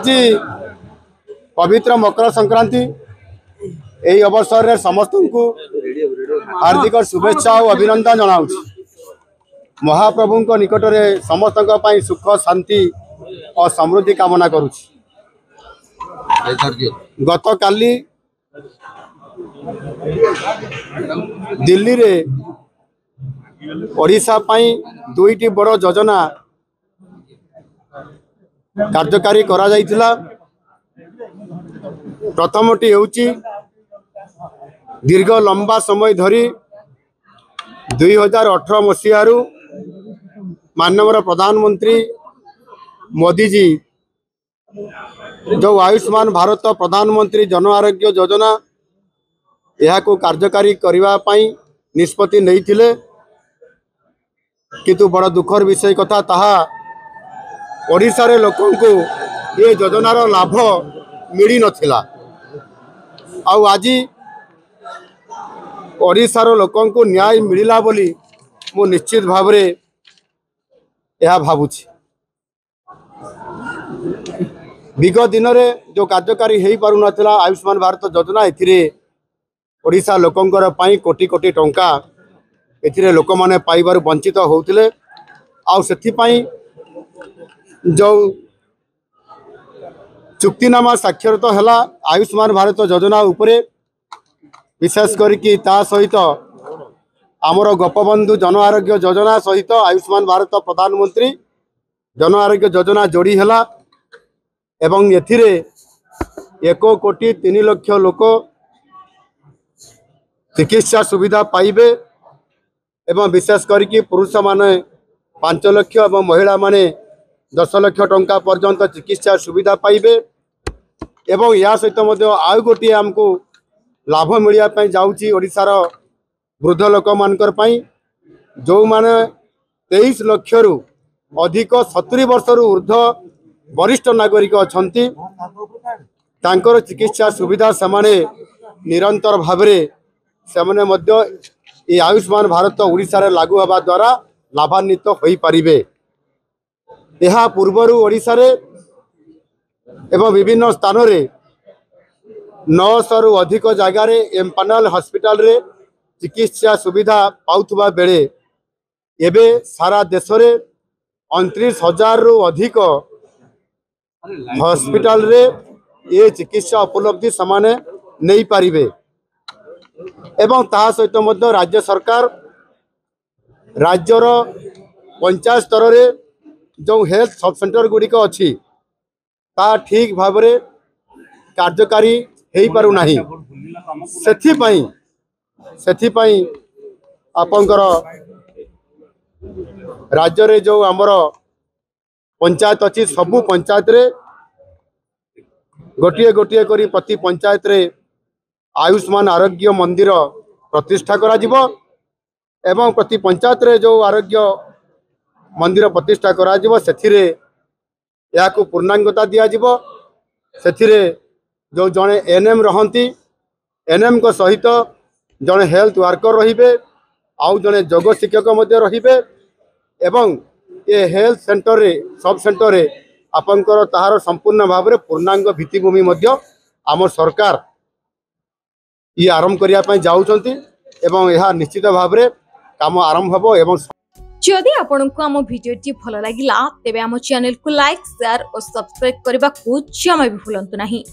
आज पवित्र मकर संक्रांति यही अवसर में समस्त को हार्दिक शुभेच्छा और अभिनंदन जनाऊँ। महाप्रभु निकट में समस्त सुख शांति और समृद्धि कामना करुच्ची। गत काली दिल्ली रे ओडिशा पाई दुईटी बड़ योजना कार्यकारी करा जाइतिला। प्रथमटी हेउची दीर्घ लंबा समय धरी 2018 मसीह माननीय प्रधानमंत्री मोदी जी जो आयुष्मान भारत प्रधानमंत्री जन आरोग्य योजना यह को कार्यकारी करने निष्पत्ति नहीं थिले, किंतु बड़ दुखर विषय कथा ताहा ओडिशा रे लोकों को ये योजनार लाभ मिली नथिला। आउ आज ओडिशार लोकों को न्याय मिलला बोली मु निश्चित भाव रे यह भावुछि। विगत दिन में जो कार्यकारी हो पार नाला आयुष्मान भारत योजना एथिरे ओडिशा लोकंकर पाई कोटी कोटी टंका एथिरे लोक माने पाइबार वंचित होउतिले। आउ सेथिपाई जो चुक्तिनामा स्वाक्षरित हैला आयुष्मान भारत योजना उपरे, विशेष करके ता सहित आमर गोपबंधु जन आरोग्य योजना सहित आयुष्मान भारत प्रधानमंत्री जन आरोग्य योजना जोड़ी हैला एवं एथिरे 1,03,00,000 लोक चिकित्सा सुविधा पाइबे एवं विशेष करके पुरुष माने 5 लाख एवं महिला माने 10 लाख टंका पर्यंत चिकित्सा सुविधा पाइबे। एवं या सहित आउ गोटे आमको लाभ मिलने जाऊँगी ओडिशार वृद्ध लोक मानकर जो माने 23 लाख रु अधिक 70 वर्ष रु ऊर्ध्व वरिष्ठ नागरिक अछंती तांकर चिकित्सा सुविधा समाने निरंतर भावरे समाने मध्य ये आयुष्मान भारत ओडिशा रे लागू होगा द्वारा लाभान्वित हो पारिबे। यह पूर्वरु ओडिशा रे एवं विभिन्न स्थान रे 900 रु अधिक जगार एम्पानल हॉस्पिटल रे चिकित्सा सुविधा पाउथुबा बेले एबे सारा देश रे 29,000 रु अधिक हॉस्पिटल रे ये चिकित्सा उपलब्धि समाने नहीं पारिबे। एवं ता सहित मध्य राज्य सरकार राज्यर पंचायत स्तर रे जो हेल्थ सब सेंटर गुड़िक अच्छी ता ठीक भाव रे कार्यकारी हो पारु नाही। सेथिपाई आपनकर राज्य रे जो आमर पंचायत अच्छी सबू पंचायत रे गोटे गोटे करी प्रति पंचायत रे आयुष्मान आरोग्य मंदिर प्रतिष्ठा करा जिवो एवं प्रति पंचायत रे जो आरोग्य मंदिर प्रतिष्ठा करा जिवो सेथिरे या को पूर्णांगता दिया जिवो। सेथिरे जो जने एनएम रहंती एनएम को सहित जने हेल्थ वर्कर रहिबे आउ जने योग शिक्षक मध्य रहिबे एवं ये हेल्थ सेंटर रे सब सेंटर रे आपनकर ताहार संपूर्ण भाव रे पूर्णांग भित्तिभूमि मध्य आम सरकार ये आरंभ करिया पय जाउछंती एवं यह निश्चित भाव रे काम आरंभ हबो। एवं जदि आपनको आम वीडियोटी भल लागिला तेबे आम चैनल को लाइक शेयर और सब्सक्राइब करबा को जमा भी भूलंतु नहीं।